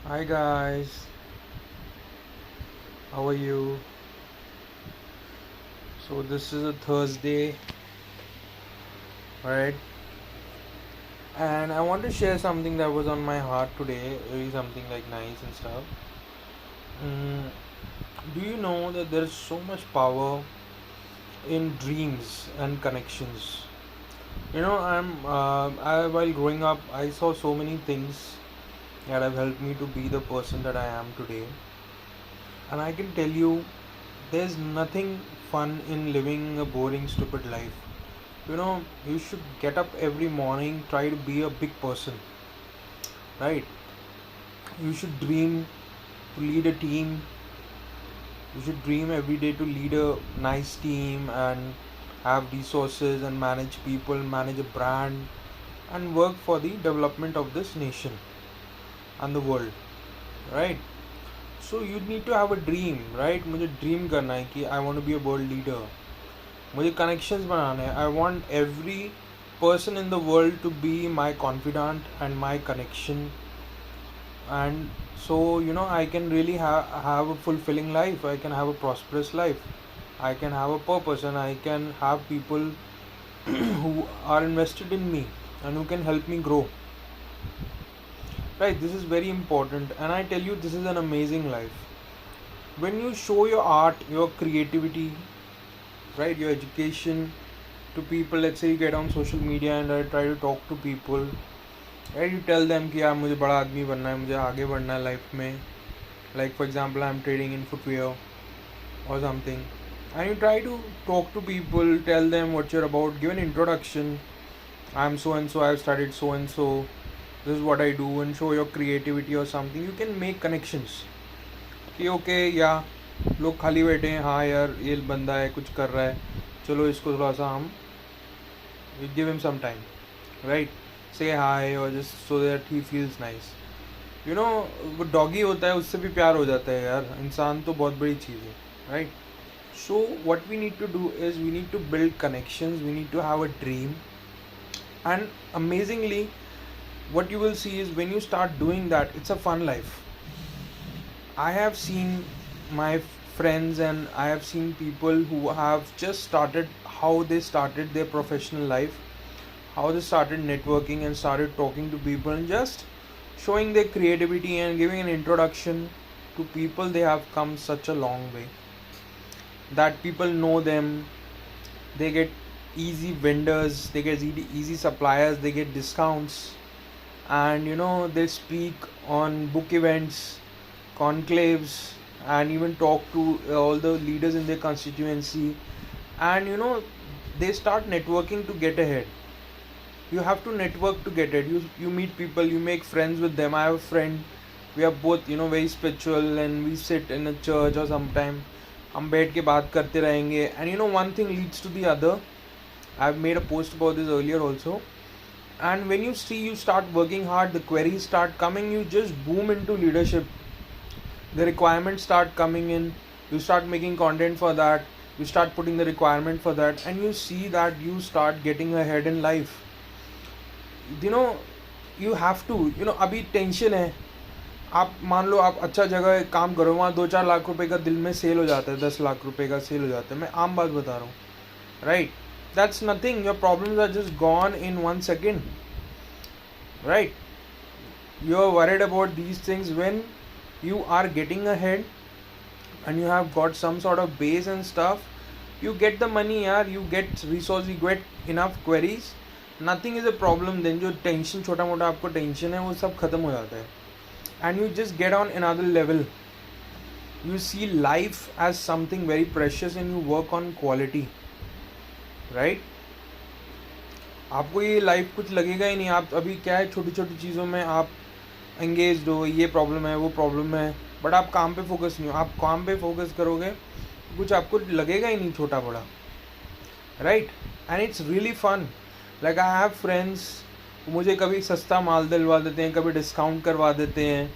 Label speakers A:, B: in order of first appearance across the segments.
A: Hi guys, how are you? So this is a Thursday, right? And I want to share something that was on my heart today, really something like nice and stuff. Mm, do you know that there is so much power in dreams and connections? While growing up, I saw so many things that have helped me to be the person that I am today. And I can tell you, there's nothing fun in living a boring, stupid life. You should get up every morning, try to be a big person, right? You should dream to lead a team. You should dream every day to lead a nice team and have resources and manage people, manage a brand, and work for the development of this nation and the world, right? So you need to have a dream, right? मुझे dream करना है कि I want to be a world leader. मुझे connections बनाने हैं. I want every person in the world to be my confidant and my connection, and so I can really have a fulfilling life. I can have a prosperous life. I can have a purpose, and I can have people who are invested in me and who can help me grow, right? This is very important, and I tell you, this is an amazing life when you show your art, your creativity, right, your education to people. Let's say you get on social media and I try to talk to people, right? You tell them कि यार मुझे बड़ा आदमी बनना है, मुझे आगे बढ़ना है लाइफ में. Like for example, I'm trading in footwear or something, and you try to talk to people, tell them what you're about, give an introduction. I'm so and so, I've studied so and so, this is what I do, and show your creativity or something. You can make connections कि okay या लोग खाली बैठे हैं, हाँ यार ये बंदा है कुछ कर रहा है, चलो इसको थोड़ा सा हम give him some time, right? Say hi और just so that he feels nice. वो डॉगी होता है उससे भी प्यार हो जाता है यार. इंसान तो बहुत बड़ी चीज़ है, right? So what we need to do is we need to build connections, we need to have a dream. And amazingly what you will see is when you start doing that, it's a fun life. I have seen my friends and I have seen people who have just started, how they started their professional life, how they started networking and started talking to people and just showing their creativity and giving an introduction to people. They have come such a long way that people know them. They get easy vendors, they get easy suppliers, they get discounts, and they speak on book events, conclaves, and even talk to all the leaders in their constituency. And they start networking to get ahead. You have to network to get ahead. You meet people, you make friends with them. I have a friend, we are both very spiritual, and we sit in a church or sometime हम बैठ के बात करते रहेंगे. And one thing leads to the other. I've made a post about this earlier also. And when you see, you start working hard, the queries start coming, you just boom into leadership. The requirements start coming in, you start making content for that, you start putting the requirement for that, and you see that you start getting ahead in life. You have to, अभी tension है. आप मान लो आप अच्छा जगह काम करो, वहाँ 2-4 लाख रुपए का दिल में सेल हो जाता है, 10 लाख रुपए का सेल हो जाता है. मैं आम बात बता रहा हूँ, right? That's nothing. Your problems are just gone in 1 second, right? You are worried about these things when you are getting ahead and you have got some sort of base and stuff. You get the money, yaar. You get resources. You get enough queries. Nothing is a problem. Then जो tension छोटा मोटा आपको tension है वो सब खत्म हो जाता है. And you just get on another level. You see life as something very precious and you work on quality. Right? आपको ये लाइफ कुछ लगेगा ही नहीं. आप अभी क्या है, छोटी छोटी चीज़ों में आप एंगेज हो, ये प्रॉब्लम है वो प्रॉब्लम है, बट आप काम पे फोकस नहीं हो. आप काम पे फोकस करोगे कुछ आपको लगेगा ही नहीं छोटा बड़ा, right? And it's really fun. Like I have friends, मुझे कभी सस्ता माल दिलवा देते हैं, कभी डिस्काउंट करवा देते हैं,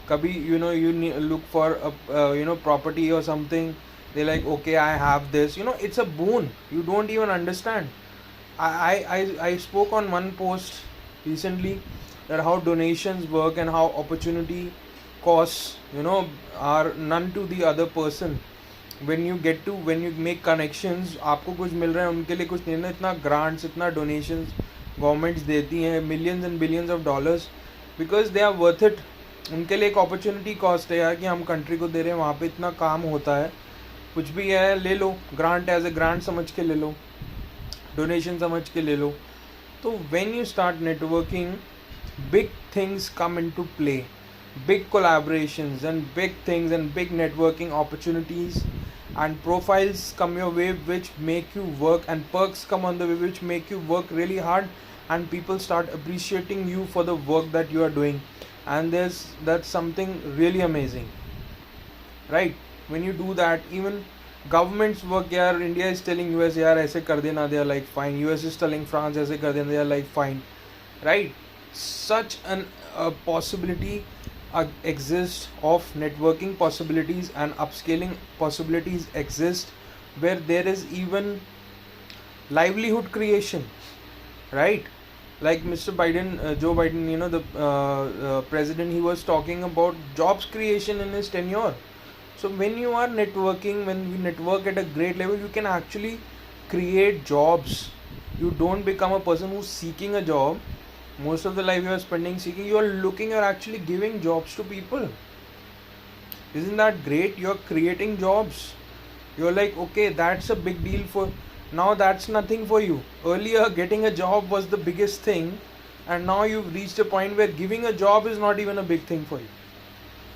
A: कभी यू लुक फॉर प्रॉपर्टी और something. They're like, okay, I have this. It's a boon. You don't even understand. I spoke on one post recently that how donations work and how opportunity costs, are none to the other person. When you make connections, आपको कुछ मिल रहा है, उनके लिए कुछ नहीं ना, इतना grants, इतना donations गवर्नमेंट्स देती हैं, millions and billions of dollars, because they are worth it. उनके लिए एक अपॉर्चुनिटी कॉस्ट है यार, कि हम कंट्री को दे रहे हैं, वहाँ पे इतना काम होता है, कुछ भी है ले लो, ग्रांट एज ए ग्रांट समझ के ले लो, डोनेशन समझ के ले लो. तो when you start networking, big things come into play, big collaborations and big things and big networking opportunities and profiles come your way which make you work, and perks come on the way which make you work really hard, and people start appreciating you for the work that you are doing. And that's something really amazing, right? When you do that, even governments work. Yeah, India is telling US, yaar aise kar dena, they are like fine. US is telling France aise kar dena, they are like fine, right? Such an possibility exists of networking possibilities, and upscaling possibilities exist, where there is even livelihood creation, right? Like Mr. Biden, Joe Biden, the president, he was talking about jobs creation in his tenure. So when you are networking, when we network at a great level, you can actually create jobs. You don't become a person who's seeking a job. Most of the life you are spending seeking, you are looking, you're actually giving jobs to people. Isn't that great? You're creating jobs. You're like, okay, that's a big deal for now. That's nothing for you. Earlier, getting a job was the biggest thing, and now you've reached a point where giving a job is not even a big thing for you.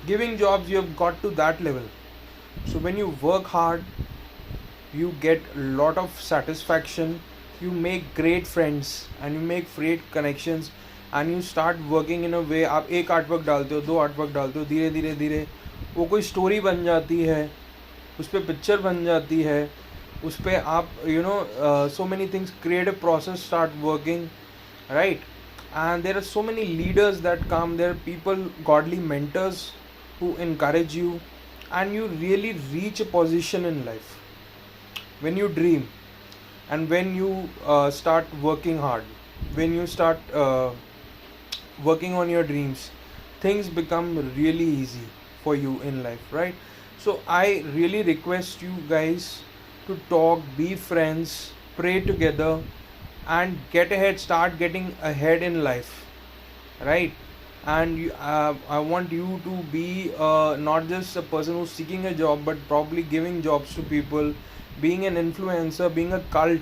A: Giving jobs, you have got to that level. So when you work hard, you get a lot of satisfaction, you make great friends and you make great connections, and you start working in a way. आप एक artwork डालते हो, दो artwork डालते हो, धीरे धीरे धीरे वो कोई स्टोरी बन जाती है, उस पर पिक्चर बन जाती है, उस पर आप so many things, creative process start working, right? And there are so many leaders that come, there are people, godly mentors who encourage you, and you really reach a position in life when you dream, and when you start working hard, when you start working on your dreams, things become really easy for you in life, right? So I really request you guys to talk, be friends, pray together, and get ahead, start getting ahead in life, right? And I want you to be not just a person who's seeking a job, but probably giving jobs to people, being an influencer, being a cult,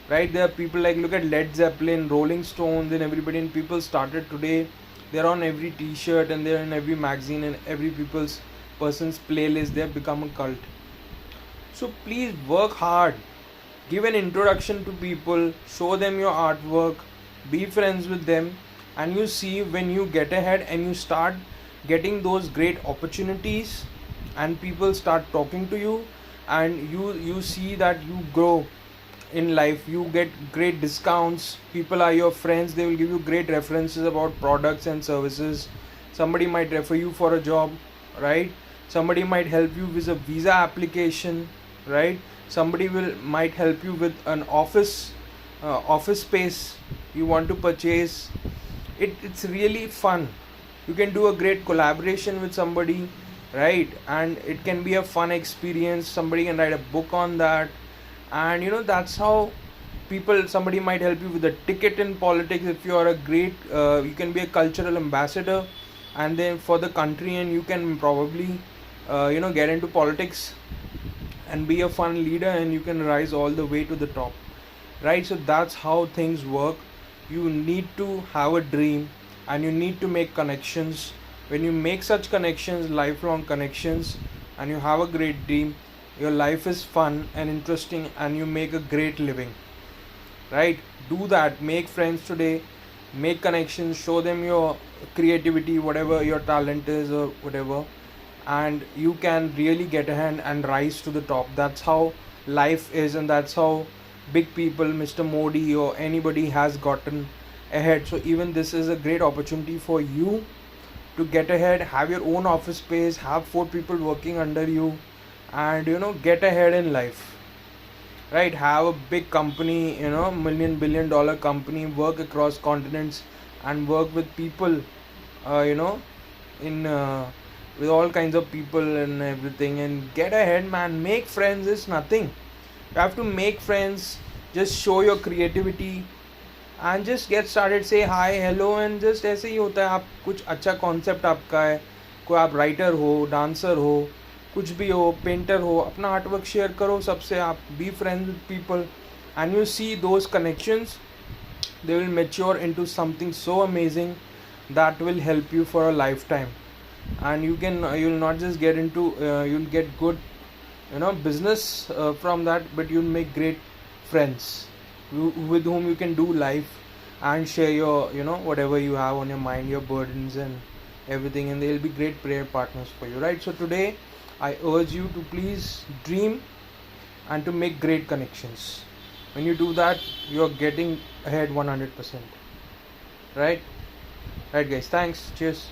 A: right? There are people like, look at Led Zeppelin, Rolling Stones, and everybody, and people started today, they're on every t-shirt and they're in every magazine and every person's playlist. They have become a cult. So please work hard, give an introduction to people, show them your artwork, be friends with them, and you see, when you get ahead and you start getting those great opportunities, and people start talking to you, and you see that you grow in life, you get great discounts, people are your friends, they will give you great references about products and services. Somebody might refer you for a job, right? Somebody might help you with a visa application, right? Somebody might help you with an office space you want to purchase. It's really fun. You can do a great collaboration with somebody, right? And it can be a fun experience. Somebody can write a book on that, and that's how somebody might help you with a ticket in politics. If you are a great you can be a cultural ambassador, and then for the country, and you can probably get into politics and be a fun leader, and you can rise all the way to the top, right? So that's how things work. You need to have a dream, and you need to make connections. When you make such connections, lifelong connections, and you have a great dream, your life is fun and interesting, and you make a great living, right? Do that. Make friends today, make connections, show them your creativity, whatever your talent is or whatever, and you can really get ahead and rise to the top. That's how life is, and that's how big people, Mr. Modi or anybody, has gotten ahead. So even this is a great opportunity for you to get ahead, have your own office space, have 4 people working under you, and get ahead in life, right? Have a big company, million-billion dollar company, work across continents, and work with people in with all kinds of people and everything, and get ahead, man. Make friends is nothing. You have to make friends. Just show your creativity and just get started. Say hi, hello, and just ऐसे ही होता है. आप कुछ अच्छा concept आपका है, कोई आप राइटर हो, डांसर हो, कुछ भी हो, पेंटर हो, अपना आर्टवर्क शेयर करो सबसे. आप be friends with people and you see those connections, they will mature into something so amazing that will help you for a lifetime. And you'll not just get into you'll get good business from that, but you'll make great friends with whom you can do life and share your whatever you have on your mind, your burdens and everything, and they'll be great prayer partners for you, right? So today I urge you to please dream and to make great connections. When you do that, you're getting ahead 100%. Right guys, thanks, cheers.